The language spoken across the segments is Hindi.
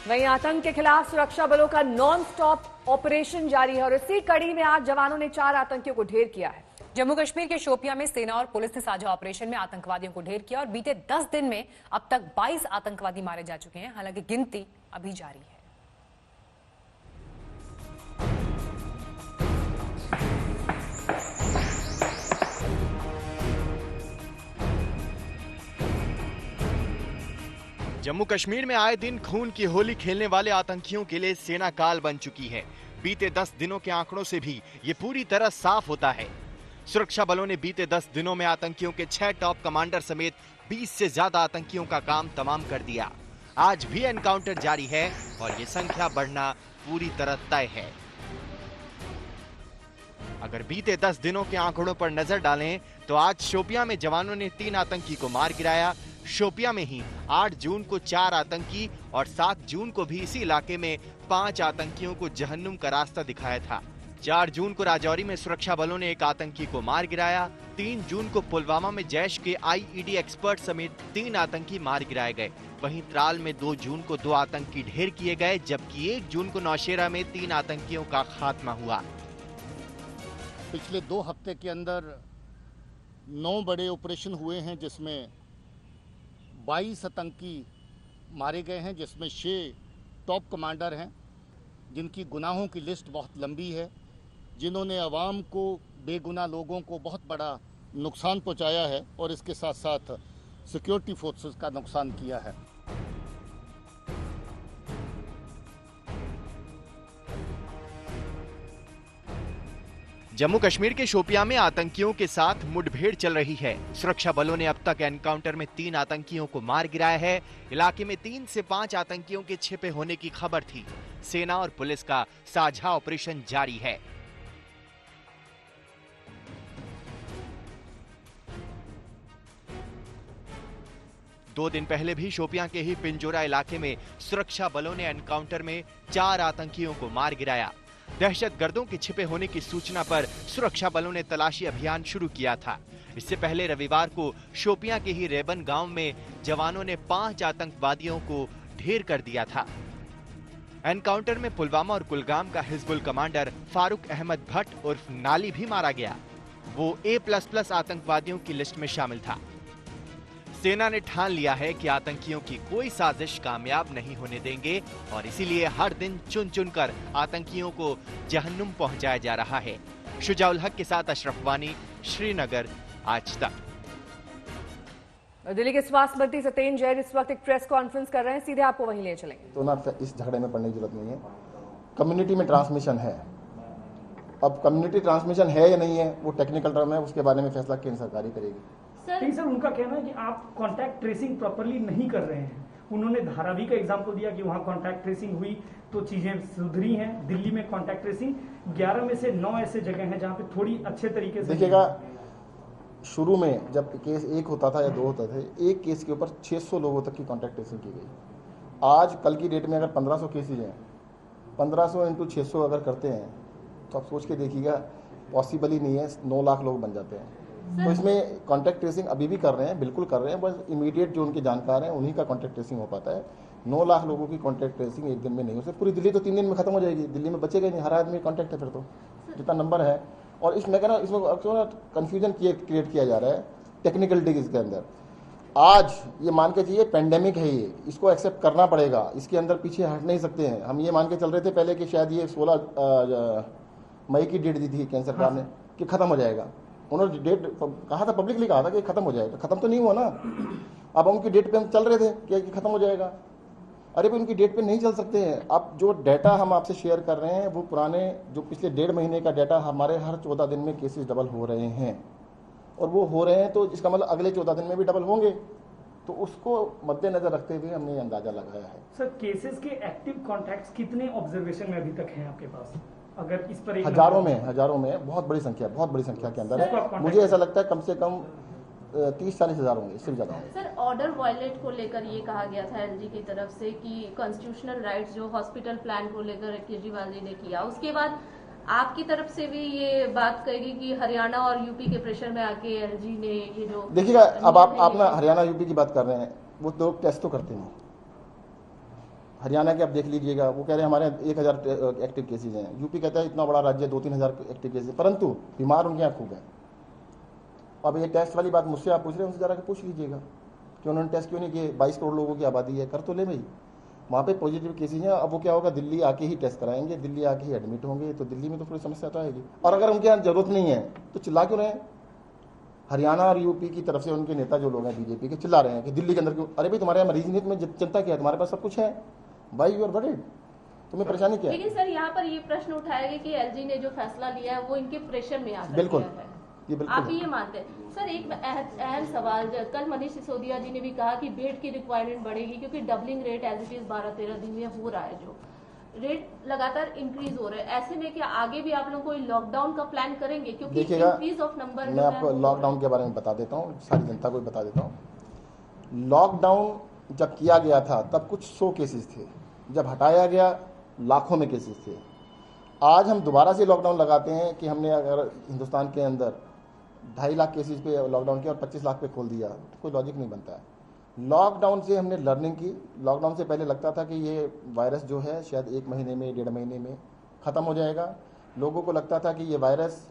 वहीं आतंक के खिलाफ सुरक्षा बलों का नॉन स्टॉप ऑपरेशन जारी है और इसी कड़ी में आज जवानों ने 4 आतंकियों को ढेर किया है। जम्मू कश्मीर के शोपियां में सेना और पुलिस ने साझा ऑपरेशन में आतंकवादियों को ढेर किया और बीते 10 दिन में अब तक 22 आतंकवादी मारे जा चुके हैं। हालांकि गिनती अभी जारी है। जम्मू कश्मीर में आए दिन खून की होली खेलने वाले आतंकियों के लिए सेना काल बन चुकी है। बीते 10 दिनों के आंकड़ों से भी ये पूरी तरह साफ होता है। सुरक्षा बलों ने बीते 10 दिनों में आतंकियों के 6 टॉप कमांडर समेत 20 से ज्यादा आतंकियों का काम तमाम कर दिया। आज भी एनकाउंटर जारी है और ये संख्या बढ़ना पूरी तरह तय है। अगर बीते 10 दिनों के आंकड़ों पर नजर डालें तो आज शोपियां में जवानों ने 3 आतंकी को मार गिराया। शोपियां में ही 8 जून को 4 आतंकी और 7 जून को भी इसी इलाके में 5 आतंकियों को जहन्नुम का रास्ता दिखाया था। 4 जून को राजौरी में सुरक्षा बलों ने एक आतंकी को मार गिराया। 3 जून को पुलवामा में जैश के आईईडी एक्सपर्ट समेत 3 आतंकी मार गिराए गए। वहीं त्राल में 2 जून को 2 आतंकी ढेर किए गए, जबकि 1 जून को नौशेरा में 3 आतंकियों का खात्मा हुआ। पिछले 2 हफ्ते के अंदर 9 बड़े ऑपरेशन हुए हैं, जिसमें 22 आतंकी मारे गए हैं, जिसमें 6 टॉप कमांडर हैं, जिनकी गुनाहों की लिस्ट बहुत लंबी है, जिन्होंने अवाम को, बेगुनाह लोगों को बहुत बड़ा नुकसान पहुंचाया है और इसके साथ साथ सिक्योरिटी फोर्सेस का नुकसान किया है। जम्मू कश्मीर के शोपियां में आतंकियों के साथ मुठभेड़ चल रही है। सुरक्षा बलों ने अब तक एनकाउंटर में 3 आतंकियों को मार गिराया है। इलाके में 3 से 5 आतंकियों के छिपे होने की खबर थी। सेना और पुलिस का साझा ऑपरेशन जारी है। दो दिन पहले भी शोपियां के ही पिंजोरा इलाके में सुरक्षा बलों ने एनकाउंटर में 4 आतंकियों को मार गिराया। दहशतगर्दों के छिपे होने की सूचना पर सुरक्षा बलों ने तलाशी अभियान शुरू किया था। इससे पहले रविवार को शोपियां के ही रेबन गांव में जवानों ने 5 आतंकवादियों को ढेर कर दिया था। एनकाउंटर में पुलवामा और कुलगाम का हिजबुल कमांडर फारूक अहमद भट्ट उर्फ नाली भी मारा गया। वो A++ आतंकवादियों की लिस्ट में शामिल था। सेना ने ठान लिया है कि आतंकियों की कोई साजिश कामयाब नहीं होने देंगे और इसीलिए हर दिन चुन चुनकर आतंकियों को जहन्नुम पहुंचाया जा रहा है। शुजाउल हक के साथ अशरफ वानी, श्रीनगर, आज तक। दिल्ली के स्वास्थ्य मंत्री सत्येंद्र जैन इस वक्त एक प्रेस कॉन्फ्रेंस कर रहे हैं, सीधे आपको वहीं ले चलेंगे। तो ना इस झगड़े में पड़ने की जरूरत नहीं है। कम्युनिटी में ट्रांसमिशन है। अब कम्युनिटी ट्रांसमिशन है या नहीं है वो टेक्निकल टर्म है, उसके बारे में फैसला केंद्र सरकार ही करेगी। सर उनका कहना है कि आप कांटेक्ट ट्रेसिंग प्रॉपर्ली नहीं कर रहे हैं। उन्होंने धारावी का एग्जांपल दिया कि वहां कांटेक्ट ट्रेसिंग हुई तो चीजें सुधरी हैं। दिल्ली में कांटेक्ट ट्रेसिंग 11 में से 9 ऐसे जगह हैं जहां पे थोड़ी अच्छे तरीके से देखिएगा। शुरू में जब केस 1 होता था या 2 होता थे, एक केस के ऊपर 600 लोगों तक की कांटेक्ट ट्रेसिंग की गई। आज कल की डेट में अगर 1500 केसेज हैं, 1500 × 600 अगर करते हैं तो आप सोच के देखिएगा, पॉसिबल ही नहीं है 9 लाख लोग बन जाते हैं। तो इसमें कांटेक्ट ट्रेसिंग अभी भी कर रहे हैं, बिल्कुल कर रहे हैं, बस इमीडिएट जो उनके जानकार हैं उन्हीं का कांटेक्ट ट्रेसिंग हो पाता है। 9 लाख लोगों की कांटेक्ट ट्रेसिंग एक दिन में नहीं हो सकती। पूरी दिल्ली तो 3 दिन में खत्म हो जाएगी। दिल्ली में बचेगा नहीं, हर आदमी कांटेक्ट है फिर तो जितना नंबर है। और इसमें कहना इसमें कंफ्यूजन क्रिएट किया जा रहा है टेक्निकलिटीज इसके अंदर। आज ये मान के चाहिए पेंडेमिक है, ये इसको एक्सेप्ट करना पड़ेगा, इसके अंदर पीछे हट नहीं सकते हैं। हम ये मान के चल रहे थे पहले कि शायद ये 16 मई की डेट दी थी केंद्र सरकार ने कि खत्म हो जाएगा। उन्होंने डेट कहा था, पब्लिकली कहा था कि खत्म हो जाएगा। खत्म तो नहीं हुआ ना। अब उनकी डेट पे हम चल रहे थे कि खत्म हो जाएगा। अरे भाई उनकी डेट पे नहीं चल सकते हैं। अब जो डाटा हम आपसे शेयर कर रहे हैं वो पुराने जो पिछले 1.5 महीने का डाटा, हमारे हर 14 दिन में केसेस डबल हो रहे हैं और वो हो रहे हैं, तो इसका मतलब अगले 14 दिन में भी डबल होंगे। तो उसको मद्देनजर रखते हुए हमने अंदाजा लगाया है। सर केसेस के एक्टिव कॉन्टैक्ट्स कितने ऑब्जर्वेशन में अभी तक हैं आपके पास? अगर इस पर हजारों में बहुत बड़ी संख्या के अंदर है। मुझे ऐसा लगता है कम से कम 30-40 हज़ार होंगे, इससे ज़्यादा होंगे। सर ऑर्डर वायलेट को लेकर ये कहा गया था एलजी की तरफ से कि कॉन्स्टिट्यूशनल राइट्स जो हॉस्पिटल प्लान को लेकर केजरीवाल जी ने किया, उसके बाद आपकी तरफ से भी ये बात कहेगी कि हरियाणा और यूपी के प्रेशर में आके एलजी ने ये जो देखिएगा। अब आप ना हरियाणा यूपी की बात कर रहे हैं, वो तो टेस्ट तो करते नहीं। हरियाणा के आप देख लीजिएगा, वो कह रहे हैं हमारे 1000 एक्टिव केसेज हैं। यूपी कहता है इतना बड़ा राज्य 2-3 हज़ार एक्टिव केसेज, परंतु बीमार उनके यहाँ खूब हैं। अब ये टेस्ट वाली बात मुझसे आप पूछ रहे हैं, उनसे जरा पूछ लीजिएगा कि उन्होंने टेस्ट क्यों नहीं किए। 22 करोड़ लोगों की आबादी है, कर तो ले भाई। वहाँ पे पॉजिटिव केसेज हैं, अब वो क्या होगा, दिल्ली आके ही टेस्ट कराएंगे, दिल्ली आके ही एडमिट होंगे, तो दिल्ली में तो थोड़ी समस्या तो आएगी। और अगर उनके यहाँ जरूरत नहीं है तो चिल्ला क्यों रहे हैं? हरियाणा और यूपी की तरफ से उनके नेता जो लोग हैं बीजेपी के, चिल्ला रहे हैं कि दिल्ली के अंदर क्यों। अरे भाई तुम्हारे यहाँ मरीज नहीं, तुम्हें चिंता क्या है, तुम्हारे पास सब कुछ है भाई, यू आर वरीड, तुम्हें परेशानी क्या है? लेकिन सर यहाँ पर ये प्रश्न उठाया गया कि एलजी ने जो फैसला लिया है वो इनके प्रेशर में आकर बिल्कुल, लिया है। ये बिल्कुल आप ये मानते हैं? सर एक अहम सवाल, कल मनीष सिसोदिया जी ने भी कहा कि बेड की रिक्वायरमेंट बढ़ेगी क्योंकि doubling rate as it is 12-13 दिन में हो रहा है, जो रेट लगातार इंक्रीज हो रहा है। ऐसे में क्या आगे भी आप लोग कोई लॉकडाउन का प्लान करेंगे? क्योंकि इंक्रीज ऑफ नंबर मैं आपको लॉकडाउन के बारे में बता देता हूँ, सारी जनता को बता देता हूँ। लॉकडाउन जब किया गया था तब कुछ 100 केसेस थे, जब हटाया गया लाखों में केसेस थे। आज हम दोबारा से लॉकडाउन लगाते हैं कि हमने अगर हिंदुस्तान के अंदर 2.5 लाख केसेस पे लॉकडाउन किया और 25 लाख पे खोल दिया, तो कोई लॉजिक नहीं बनता है। लॉकडाउन से हमने लर्निंग की। लॉकडाउन से पहले लगता था कि ये वायरस जो है शायद 1 महीने में, 1.5 महीने में ख़त्म हो जाएगा। लोगों को लगता था कि ये वायरस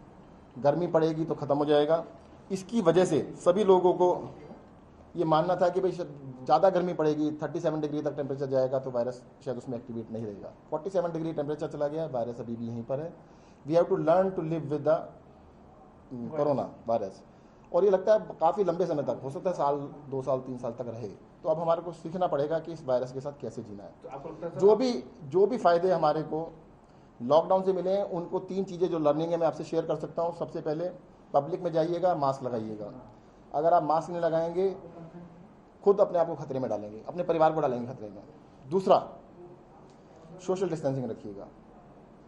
गर्मी पड़ेगी तो ख़त्म हो जाएगा। इसकी वजह से सभी लोगों को ये मानना था कि भाई ज़्यादा गर्मी पड़ेगी, 37 डिग्री तक टेम्परेचर जाएगा तो वायरस शायद उसमें एक्टिवेट नहीं रहेगा। 47 डिग्री टेम्परेचर चला गया, वायरस अभी भी यहीं पर है। We have to learn to live with the corona virus. और ये लगता है काफ़ी लंबे समय तक, हो सकता है 1 साल, 2 साल, 3 साल तक रहे। तो अब हमारे को सीखना पड़ेगा कि इस वायरस के साथ कैसे जीना है। तो आपको लगता है जो भी फ़ायदे हमारे को लॉकडाउन से मिले हैं, उनको 3 चीज़ें जो लर्निंग है मैं आपसे शेयर कर सकता हूँ। सबसे पहले, पब्लिक में जाइएगा, मास्क लगाइएगा। अगर आप मास्क नहीं लगाएंगे, खुद अपने आप को खतरे में डालेंगे, अपने परिवार को डालेंगे खतरे में। दूसरा, सोशल डिस्टेंसिंग रखिएगा।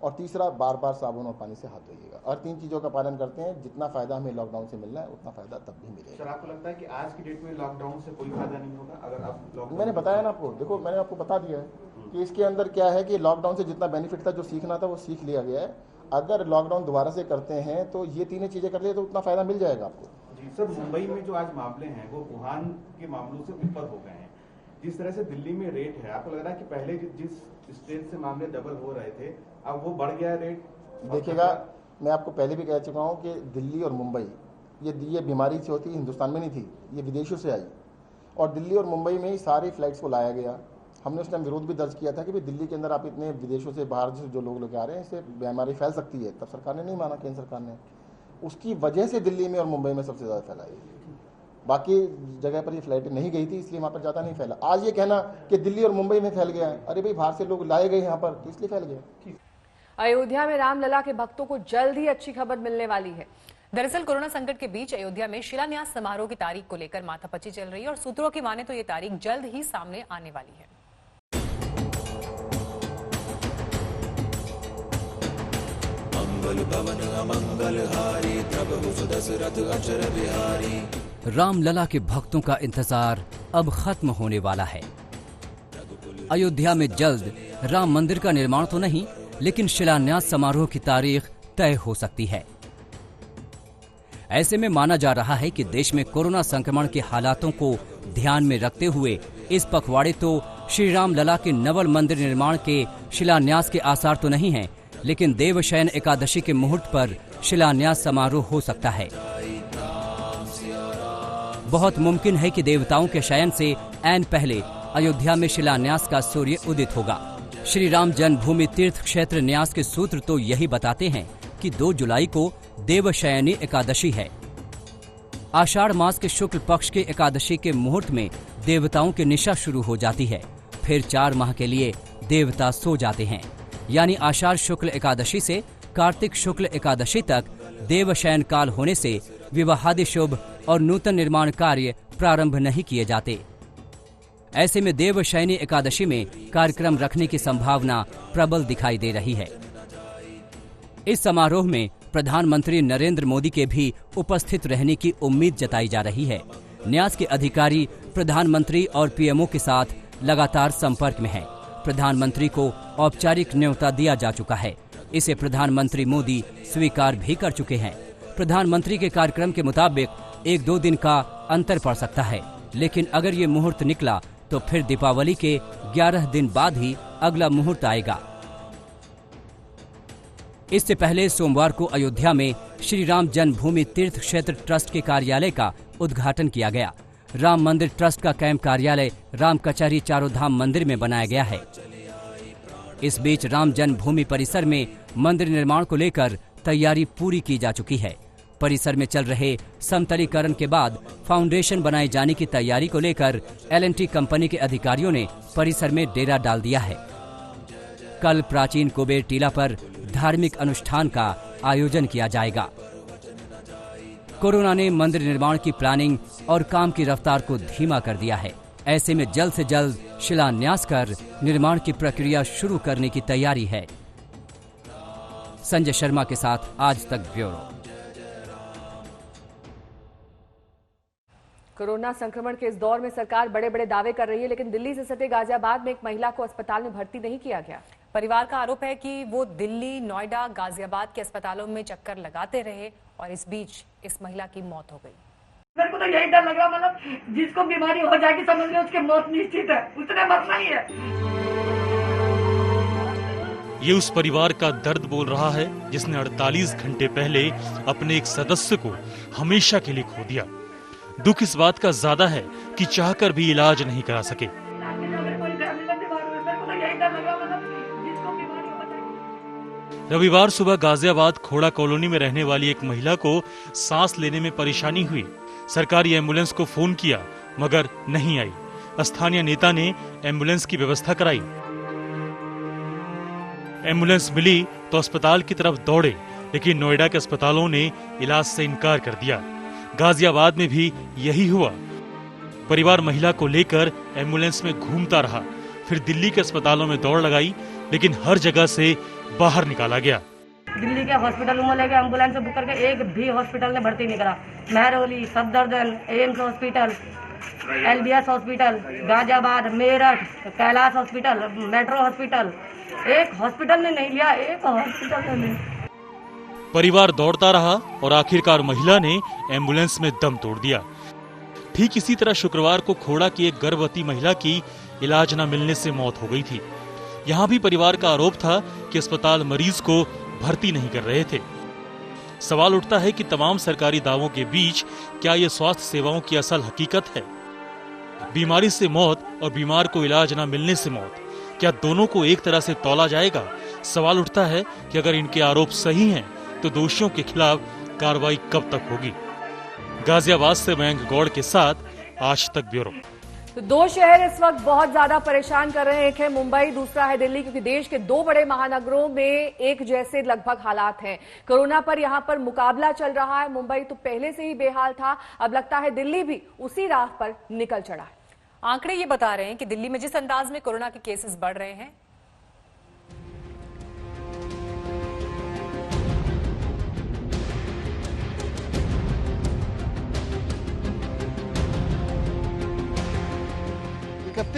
और तीसरा, बार बार साबुन और पानी से हाथ धोइएगा। और 3 चीज़ों का पालन करते हैं, जितना फ़ायदा हमें लॉकडाउन से मिलना है उतना फ़ायदा तब भी मिलेगा। सर आपको लगता है कि आज की डेट में लॉकडाउन से कोई फायदा नहीं होगा? अगर आप लॉकडाउन, मैंने बताया ना आपको, देखो मैंने आपको बता दिया है कि इसके अंदर क्या है कि लॉकडाउन से जितना बेनिफिट था, जो सीखना था वो सीख लिया गया है। अगर लॉकडाउन दोबारा से करते हैं तो ये 3 चीज़ें कर लिए तो उतना फ़ायदा मिल जाएगा आपको। जी सर, मुंबई में जो आज मामले हैं वो वुहान के मामलों से ऊपर हो गए हैं। जिस तरह से दिल्ली में रेट है, आपको लग रहा है कि पहले जिस स्टेज से मामले डबल हो रहे थे अब वो बढ़ गया है रेट? देखिएगा, मैं आपको पहले भी कह चुका हूँ कि दिल्ली और मुंबई, ये बीमारी जो थी हिंदुस्तान में नहीं थी, ये विदेशों से आई। और दिल्ली और मुंबई में ही सारी फ्लाइट्स को लाया गया। हमने उस टाइम विरोध भी दर्ज किया था कि भाई दिल्ली के अंदर आप इतने विदेशों से, बाहर से जो लोग लेके आ रहे हैं, इससे बीमारी फैल सकती है। तब सरकार ने नहीं माना, केंद्र सरकार ने। उसकी वजह से दिल्ली में और मुंबई में सबसे ज़्यादा फैलाई। बाकी जगह पर ये फ्लाइटें नहीं गई थी, इसलिए वहाँ पर ज़्यादा नहीं फैला। आज ये कहना कि दिल्ली और मुंबई में फैल गया है, अरे भाई बाहर से लोग लाए गए यहाँ पर, तो इसलिए फैल गया। अयोध्या में रामलला के भक्तों को जल्द ही अच्छी खबर मिलने वाली है। दरअसल कोरोना संकट के बीच अयोध्या में शिलान्यास समारोह की तारीख को लेकर माथापच्ची चल रही है और सूत्रों की माने तो ये तारीख जल्द ही सामने आने वाली है। मंगल भवन अमंगल हारी, प्रभु सुदशरथ अचर बिहारी। रामलला के भक्तों का इंतजार अब खत्म होने वाला है। अयोध्या में जल्द राम मंदिर का निर्माण तो नहीं, लेकिन शिलान्यास समारोह की तारीख तय हो सकती है। ऐसे में माना जा रहा है कि देश में कोरोना संक्रमण के हालातों को ध्यान में रखते हुए इस पखवाड़े तो श्री राम लला के नवल मंदिर निर्माण के शिलान्यास के आसार तो नहीं हैं, लेकिन देवशयन एकादशी के मुहूर्त पर शिलान्यास समारोह हो सकता है। बहुत मुमकिन है कि देवताओं के शयन से ऐन पहले अयोध्या में शिलान्यास का सूर्य उदित होगा। श्री राम जन्मभूमि तीर्थ क्षेत्र न्यास के सूत्र तो यही बताते हैं कि 2 जुलाई को देवशयनी एकादशी है। आषाढ़ मास के शुक्ल पक्ष के एकादशी के मुहूर्त में देवताओं की निशा शुरू हो जाती है। फिर 4 माह के लिए देवता सो जाते हैं, यानी आषाढ़ शुक्ल एकादशी से कार्तिक शुक्ल एकादशी तक देवशयन काल होने से विवाहादि शुभ और नूतन निर्माण कार्य प्रारंभ नहीं किए जाते। ऐसे में देवशयनी एकादशी में कार्यक्रम रखने की संभावना प्रबल दिखाई दे रही है। इस समारोह में प्रधानमंत्री नरेंद्र मोदी के भी उपस्थित रहने की उम्मीद जताई जा रही है। न्यास के अधिकारी प्रधानमंत्री और पीएमओ के साथ लगातार संपर्क में हैं। प्रधानमंत्री को औपचारिक न्योता दिया जा चुका है। इसे प्रधानमंत्री मोदी स्वीकार भी कर चुके हैं। प्रधानमंत्री के कार्यक्रम के मुताबिक 1-2 दिन का अंतर पड़ सकता है, लेकिन अगर ये मुहूर्त निकला तो फिर दीपावली के 11 दिन बाद ही अगला मुहूर्त आएगा। इससे पहले सोमवार को अयोध्या में श्री राम जन्मभूमि तीर्थ क्षेत्र ट्रस्ट के कार्यालय का उद्घाटन किया गया। राम मंदिर ट्रस्ट का कैंप कार्यालय राम कचहरी चारों धाम मंदिर में बनाया गया है। इस बीच राम जन्मभूमि परिसर में मंदिर निर्माण को लेकर तैयारी पूरी की जा चुकी है। परिसर में चल रहे समतलीकरण के बाद फाउंडेशन बनाए जाने की तैयारी को लेकर L&T कंपनी के अधिकारियों ने परिसर में डेरा डाल दिया है। कल प्राचीन कुबेर टीला पर धार्मिक अनुष्ठान का आयोजन किया जाएगा। कोरोना ने मंदिर निर्माण की प्लानिंग और काम की रफ्तार को धीमा कर दिया है। ऐसे में जल्द से जल्द शिलान्यास कर निर्माण की प्रक्रिया शुरू करने की तैयारी है। संजय शर्मा के साथ आज तक ब्यूरो। कोरोना संक्रमण के इस दौर में सरकार बड़े बड़े दावे कर रही है, लेकिन दिल्ली से सटे गाजियाबाद में एक महिला को अस्पताल में भर्ती नहीं किया गया। परिवार का आरोप है कि वो दिल्ली, नोएडा, गाजियाबाद के अस्पतालों में चक्कर लगाते रहे और इस बीच इस महिला की मौत हो गई। मेरे को तो यही डर लग रहा, मतलब जिसको बीमारी हो जाएगी समझ लो उसकी मौत निश्चित है, उसने मरना ही है। ये उस परिवार का दर्द बोल रहा है जिसने 48 घंटे पहले अपने एक सदस्य को हमेशा के लिए खो दिया। दुख इस बात का ज्यादा है कि चाहकर भी इलाज नहीं करा सके। रविवार सुबह गाजियाबाद खोड़ा कॉलोनी में रहने वाली एक महिला को सांस लेने में परेशानी हुई। सरकारी एम्बुलेंस को फोन किया मगर नहीं आई। स्थानीय नेता ने एम्बुलेंस की व्यवस्था कराई। एम्बुलेंस मिली तो अस्पताल की तरफ दौड़े, लेकिन नोएडा के अस्पतालों ने इलाज से इनकार कर दिया। गाजियाबाद में भी यही हुआ। परिवार महिला को लेकर एम्बुलेंस में घूमता रहा, फिर दिल्ली के अस्पतालों में दौड़ लगाई, लेकिन हर जगह से बाहर निकाला गया। दिल्ली के हॉस्पिटल में लेके एम्बुलेंस से बुक करके एक भी हॉस्पिटल ने भर्ती नहीं करा। Mehrauli, Safdarjung, AIIMS hospital, LBS hospital, Ghaziabad, Meerut, Kailash hospital, metro hospital, एक हॉस्पिटल ने नहीं लिया, एक हॉस्पिटल ने नहीं। परिवार दौड़ता रहा और आखिरकार महिला ने एम्बुलेंस में दम तोड़ दिया। ठीक इसी तरह शुक्रवार को खोड़ा की एक गर्भवती महिला की इलाज न मिलने से मौत हो गई थी। यहाँ भी परिवार का आरोप था कि अस्पताल मरीज को भर्ती नहीं कर रहे थे। सवाल उठता है कि तमाम सरकारी दावों के बीच क्या ये स्वास्थ्य सेवाओं की असल हकीकत है? बीमारी से मौत और बीमार को इलाज न मिलने से मौत, क्या दोनों को एक तरह से तौला जाएगा? सवाल उठता है कि अगर इनके आरोप सही हैं तो दोषियों के खिलाफ कार्रवाई कब तक होगी? गाजियाबाद से मयंक गौड़ के साथ आज तक ब्यूरो। तो दो शहर इस वक्त बहुत ज्यादा परेशान कर रहे हैं। एक है मुंबई, दूसरा है दिल्ली, क्योंकि देश के दो बड़े महानगरों में एक जैसे लगभग हालात हैं। कोरोना पर यहां पर मुकाबला चल रहा है। मुंबई तो पहले से ही बेहाल था, अब लगता है दिल्ली भी उसी राह पर निकल चढ़ा है। आंकड़े ये बता रहे हैं कि दिल्ली में जिस अंदाज में कोरोना के केसेस बढ़ रहे हैं,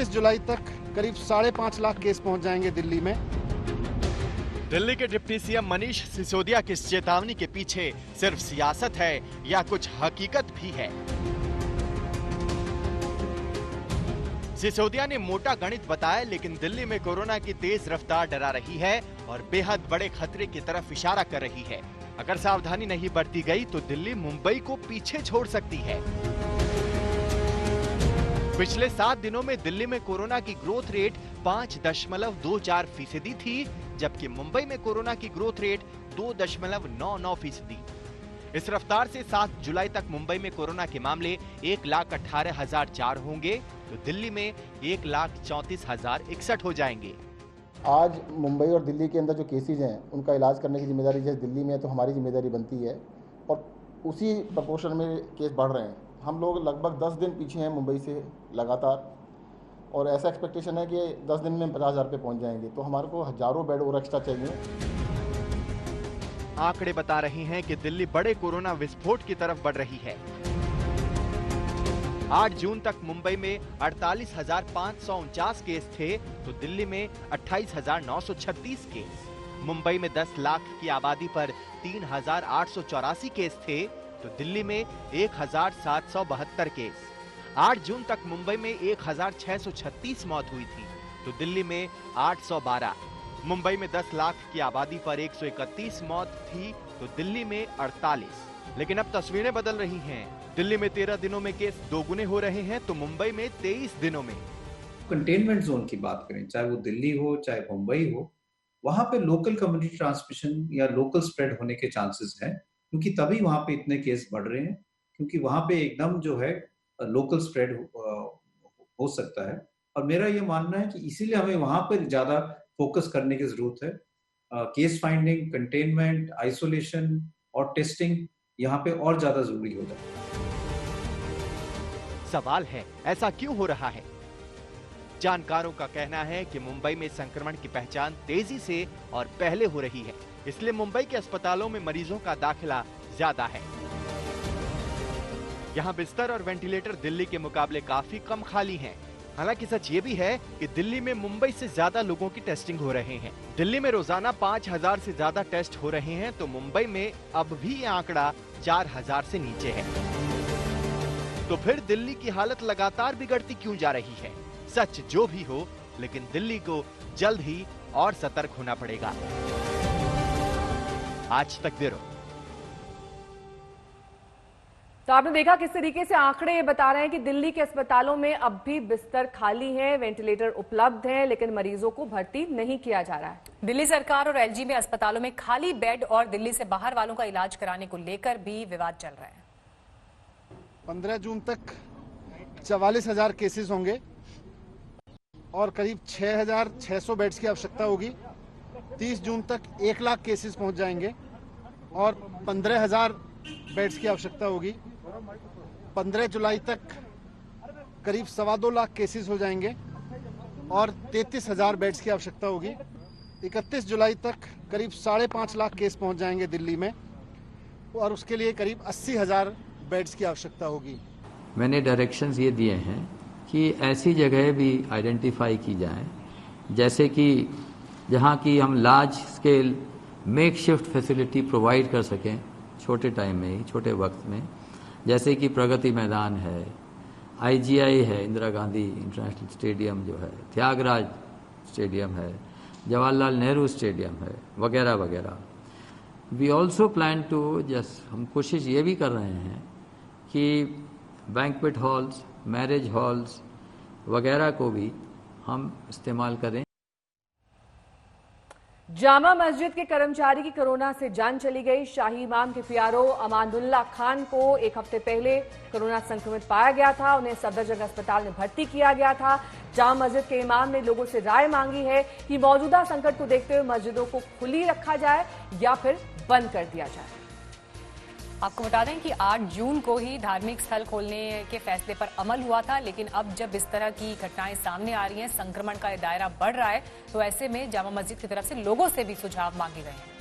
जुलाई तक करीब 5.5 लाख केस पहुंच जाएंगे दिल्ली में। दिल्ली के डिप्टी सीएम मनीष सिसोदिया की इस चेतावनी के पीछे सिर्फ सियासत है या कुछ हकीकत भी है? सिसोदिया ने मोटा गणित बताया, लेकिन दिल्ली में कोरोना की तेज रफ्तार डरा रही है और बेहद बड़े खतरे की तरफ इशारा कर रही है। अगर सावधानी नहीं बरती गई तो दिल्ली मुंबई को पीछे छोड़ सकती है। पिछले 7 दिनों में दिल्ली में कोरोना की ग्रोथ रेट 5.24% थी, जबकि मुंबई में कोरोना की ग्रोथ रेट 2.99%। इस रफ्तार से 7 जुलाई तक मुंबई में कोरोना के मामले 1,18,004 होंगे, तो दिल्ली में 1,34,061 हो जाएंगे। आज मुंबई और दिल्ली के अंदर जो केसेज हैं उनका इलाज करने की जिम्मेदारी जैसे दिल्ली में है तो हमारी जिम्मेदारी बनती है, और उसी प्रपोर्शन में केस बढ़ रहे हैं। हम लोग लगभग 10 दिन पीछे हैं मुंबई से लगातार, और ऐसा एक्सपेक्टेशन है कि 10 दिन में 50,000 पे पहुंच जाएंगे, तो हमारे को हजारों बेड और एक्स्ट्रा चाहिए। आंकड़े बता रहे हैं कि दिल्ली बड़े कोरोना विस्फोट की तरफ बढ़ रही है। 8 जून तक मुंबई में 48,549 केस थे, तो दिल्ली में 28,936 केस। मुंबई में 10 लाख की आबादी पर 3,884 केस थे, तो दिल्ली में 1,772 केस। 8 जून तक मुंबई में 1636 मौत हुई थी, तो दिल्ली में 812। मुंबई में 10 लाख की आबादी पर 131 मौत थी, तो दिल्ली में 48। लेकिन अब तस्वीरें बदल रही हैं। दिल्ली में 13 दिनों में केस दोगुने हो रहे हैं, तो मुंबई में 23 दिनों में। कंटेनमेंट जोन की बात करें, चाहे वो दिल्ली हो चाहे मुंबई हो, वहां पे लोकल कम्युनिटी ट्रांसमिशन या लोकल स्प्रेड होने के चांसेस हैं, क्योंकि तभी वहां पे इतने केस बढ़ रहे हैं, क्योंकि वहां पे एकदम जो है लोकल स्प्रेड हो सकता है। और मेरा ये मानना है कि इसीलिए हमें वहां पर ज्यादा फोकस करने की जरूरत है। केस फाइंडिंग, कंटेनमेंट, आइसोलेशन और टेस्टिंग यहाँ पे और ज्यादा जरूरी हो जाए। सवाल है, ऐसा क्यों हो रहा है? जानकारों का कहना है कि मुंबई में संक्रमण की पहचान तेजी से और पहले हो रही है, इसलिए मुंबई के अस्पतालों में मरीजों का दाखिला ज्यादा है। यहाँ बिस्तर और वेंटिलेटर दिल्ली के मुकाबले काफी कम खाली हैं। हालांकि सच ये भी है कि दिल्ली में मुंबई से ज्यादा लोगों की टेस्टिंग हो रहे हैं। दिल्ली में रोजाना 5000 से ज्यादा टेस्ट हो रहे हैं, तो मुंबई में अब भी ये आंकड़ा 4000 से नीचे है। तो फिर दिल्ली की हालत लगातार बिगड़ती क्यों जा रही है? सच जो भी हो, लेकिन दिल्ली को जल्द ही और सतर्क होना पड़ेगा। आज तक ब्यूरो। तो आपने देखा किस तरीके से आंकड़े ये बता रहे हैं कि दिल्ली के अस्पतालों में अब भी बिस्तर खाली हैं, वेंटिलेटर उपलब्ध हैं, लेकिन मरीजों को भर्ती नहीं किया जा रहा है। दिल्ली सरकार और एलजी में अस्पतालों में खाली बेड और दिल्ली से बाहर वालों का इलाज कराने को लेकर भी विवाद चल रहा है। 15 जून तक 44,000 केसेस होंगे और करीब 6,600 बेड्स की आवश्यकता होगी। 30 जून तक 1 लाख केसेस पहुंच जाएंगे और 15,000 बेड्स की आवश्यकता होगी। 15 जुलाई तक करीब 2.25 लाख केसेस हो जाएंगे और 33,000 बेड्स की आवश्यकता होगी। 31 जुलाई तक करीब 5.5 लाख केस पहुंच जाएंगे दिल्ली में और उसके लिए करीब 80,000 बेड्स की आवश्यकता होगी। मैंने डायरेक्शंस ये दिए हैं कि ऐसी जगह भी आइडेंटिफाई की जाएं, जैसे कि जहां की हम large scale make shift facility provide कर सकें छोटे टाइम में ही, छोटे वक्त में, जैसे कि प्रगति मैदान है, IGI है, इंदिरा गांधी इंटरनेशनल स्टेडियम जो है, त्यागराज स्टेडियम है, जवाहरलाल नेहरू स्टेडियम है, वगैरह वगैरह। वी ऑल्सो प्लान टू हम कोशिश ये भी कर रहे हैं कि बैंक्वेट हॉल्स, मैरिज हॉल्स वगैरह को भी हम इस्तेमाल करें। जामा मस्जिद के कर्मचारी की कोरोना से जान चली गई। शाही इमाम के प्यारो अमानुल्लाह खान को 1 हफ्ते पहले कोरोना संक्रमित पाया गया था। उन्हें सफदरजंग अस्पताल में भर्ती किया गया था। जामा मस्जिद के इमाम ने लोगों से राय मांगी है कि मौजूदा संकट को देखते हुए मस्जिदों को खुली रखा जाए या फिर बंद कर दिया जाए। आपको बता दें कि 8 जून को ही धार्मिक स्थल खोलने के फैसले पर अमल हुआ था, लेकिन अब जब इस तरह की घटनाएं सामने आ रही हैं, संक्रमण का दायरा बढ़ रहा है, तो ऐसे में जामा मस्जिद की तरफ से लोगों से भी सुझाव मांगे गए हैं।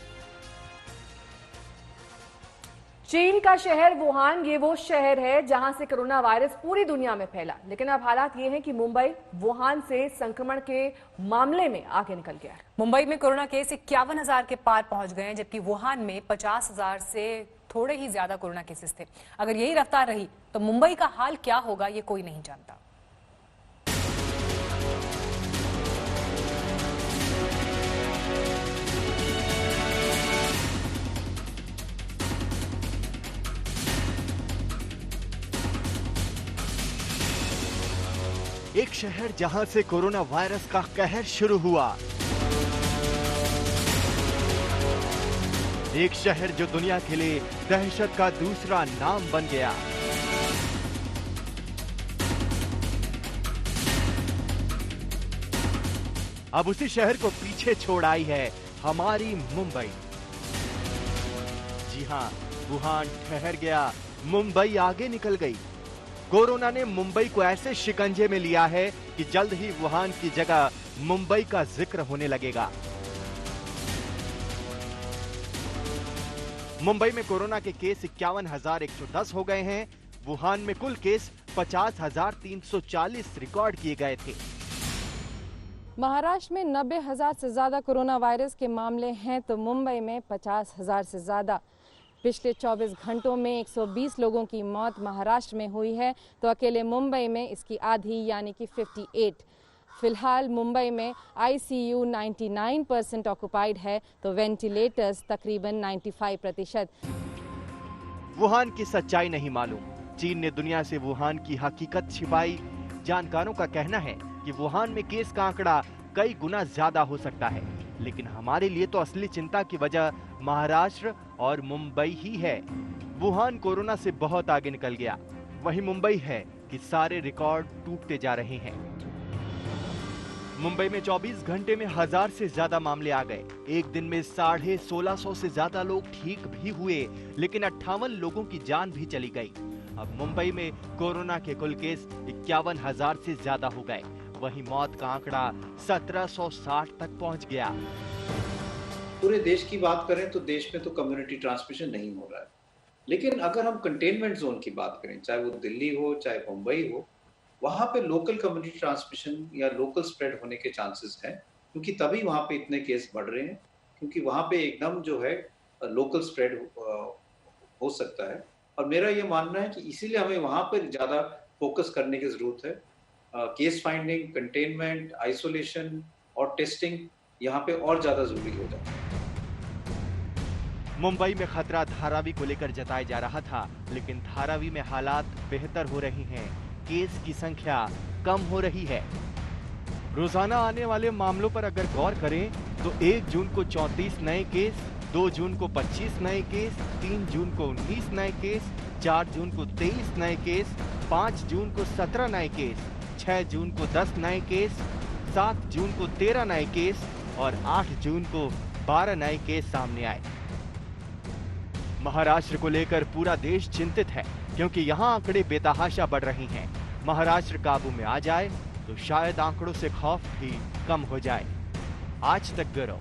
चीन का शहर वुहान ये वो शहर है जहां से कोरोना वायरस पूरी दुनिया में फैला, लेकिन अब हालात ये हैं कि मुंबई वुहान से संक्रमण के मामले में आगे निकल गया है। मुंबई में कोरोना केस 51,000 के पार पहुंच गए हैं, जबकि वुहान में 50,000 से थोड़े ही ज्यादा कोरोना केसेस थे। अगर यही रफ्तार रही तो मुंबई का हाल क्या होगा, ये कोई नहीं जानता। एक शहर जहां से कोरोना वायरस का कहर शुरू हुआ, एक शहर जो दुनिया के लिए दहशत का दूसरा नाम बन गया। अब उसी शहर को पीछे छोड़ आई है हमारी मुंबई। जी हां, वुहान ठहर गया, मुंबई आगे निकल गई। कोरोना ने मुंबई को ऐसे शिकंजे में लिया है कि जल्द ही वुहान की जगह मुंबई का जिक्र होने लगेगा। मुंबई में कोरोना के केस 51,110 हो गए हैं। वुहान में कुल केस 50,340 रिकॉर्ड किए गए थे। महाराष्ट्र में 90,000 से ज्यादा कोरोना वायरस के मामले हैं, तो मुंबई में 50,000 से ज्यादा। पिछले 24 घंटों में 120 लोगों की मौत महाराष्ट्र में हुई है, तो अकेले मुंबई में इसकी आधी यानी कि 58। फिलहाल मुंबई में ICU 99% ऑक्युपाइड है, तो वेंटिलेटर्स तकरीबन 95%। वुहान की सच्चाई नहीं मालूम। चीन ने दुनिया से वुहान की हकीकत छिपाई। जानकारों का कहना है कि वुहान में केस का आंकड़ा कई गुना ज्यादा हो सकता है, लेकिन हमारे लिए तो असली चिंता की वजह महाराष्ट्र और मुंबई ही है। वुहान कोरोना से बहुत आगे निकल गया, वही मुंबई है कि सारे रिकॉर्ड टूटते जा रहे हैं। मुंबई में 24 घंटे में 1000 से ज्यादा मामले आ गए। एक दिन में 1650 से ज्यादा लोग ठीक भी हुए, लेकिन 58 लोगों की जान भी चली गई। अब मुंबई में कोरोना के कुल केस 51,000 से ज्यादा हो गए। वहीं मौत का आंकड़ा 1760 तक पहुंच गया। पूरे देश की बात करें तो देश में तो कम्युनिटी ट्रांसमिशन नहीं हो रहा है, लेकिन अगर हम कंटेनमेंट जोन की बात करें, चाहे वो दिल्ली हो चाहे मुंबई हो, वहां पे लोकल कम्युनिटी ट्रांसमिशन या लोकल स्प्रेड होने के चांसेस हैं, क्योंकि तभी वहां पे इतने केस बढ़ रहे हैं, क्योंकि वहां पे एकदम जो है लोकल स्प्रेड हो सकता है। और मेरा ये मानना है कि इसीलिए हमें वहां पर ज्यादा फोकस करने की जरूरत है। केस फाइंडिंग, कंटेनमेंट, आइसोलेशन और टेस्टिंग यहाँ पे और ज्यादा जरूरी हो जाता है। मुंबई में खतरा धारावी को लेकर जताया जा रहा था, लेकिन धारावी में हालात बेहतर हो रही हैं। केस की संख्या कम हो रही है। रोजाना आने वाले मामलों पर अगर गौर करें तो 1 जून को 34 नए केस, 2 जून को 25 नए केस, 3 जून को 19 नए केस, 4 जून को 23 नए केस, 5 जून को 17 नए केस, 6 जून को 10 नए केस, 7 जून को 13 नए केस और 8 जून को 12 नए केस सामने आए। महाराष्ट्र को लेकर पूरा देश चिंतित है, क्योंकि यहाँ आंकड़े बेतहाशा बढ़ रही हैं। महाराष्ट्र काबू में आ जाए तो शायद आंकड़ों से खौफ भी कम हो जाए। आज तक ब्यूरो।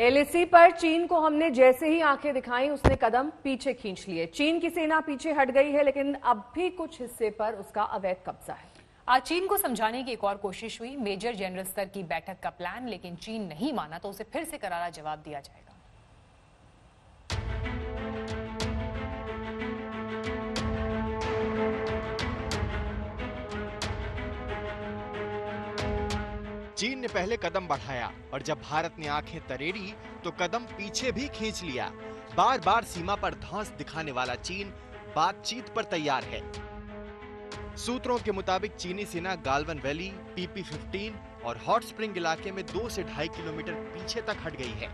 LAC पर चीन को हमने जैसे ही आंखें दिखाई, उसने कदम पीछे खींच लिए। चीन की सेना पीछे हट गई है, लेकिन अब भी कुछ हिस्से पर उसका अवैध कब्जा है। आज चीन को समझाने की एक और कोशिश हुई। मेजर जनरल स्तर की बैठक का प्लान, लेकिन चीन नहीं माना तो उसे फिर से करारा जवाब दिया जाएगा। चीन ने पहले कदम बढ़ाया और जब भारत ने आंखें तरेड़ी तो कदम पीछे भी खींच लिया। बार बार सीमा पर धौंस दिखाने वाला चीन बातचीत पर तैयार है। सूत्रों के मुताबिक चीनी सेना गालवन वैली, PP-15 और हॉट स्प्रिंग इलाके में 2 से 2.5 किलोमीटर पीछे तक हट गई है।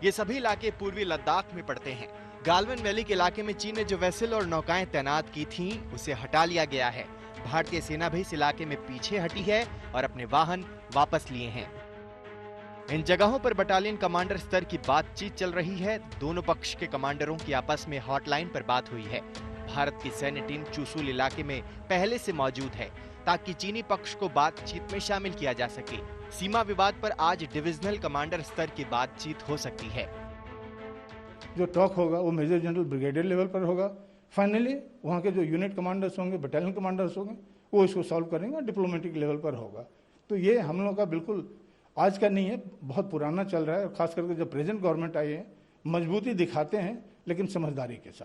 ये सभी इलाके पूर्वी लद्दाख में पड़ते हैं। गालवन वैली के इलाके में चीन ने जो वेसल और नौकाएं तैनात की थीं, उसे हटा लिया गया है। भारतीय सेना भी इस इलाके में पीछे हटी है और अपने वाहन वापस लिए हैं। इन जगहों पर बटालियन कमांडर स्तर की बातचीत चल रही है। दोनों पक्ष के कमांडरों की आपस में हॉटलाइन पर बात हुई है। भारत की सैन्य टीम चुशुल इलाके में पहले से मौजूद है, ताकि चीनी पक्ष को बातचीत में शामिल किया जा सके। सीमा विवाद पर आज डिविजनल कमांडर स्तर की बातचीत हो सकती है। जो टॉक होगा वो मेजर जनरल ब्रिगेडियर लेवल पर होगा। फाइनली वहाँ के जो यूनिट कमांडर्स होंगे, बटालियन कमांडर्स होंगे, वो इसको सॉल्व करेंगे, डिप्लोमेटिक लेवल पर होगा। तो ये हम लोग का बिल्कुल आज का नहीं है, बहुत पुराना चल रहा है। और खास करके जब प्रेजेंट गवर्नमेंट आई है, मजबूती दिखाते हैं लेकिन समझदारी के साथ।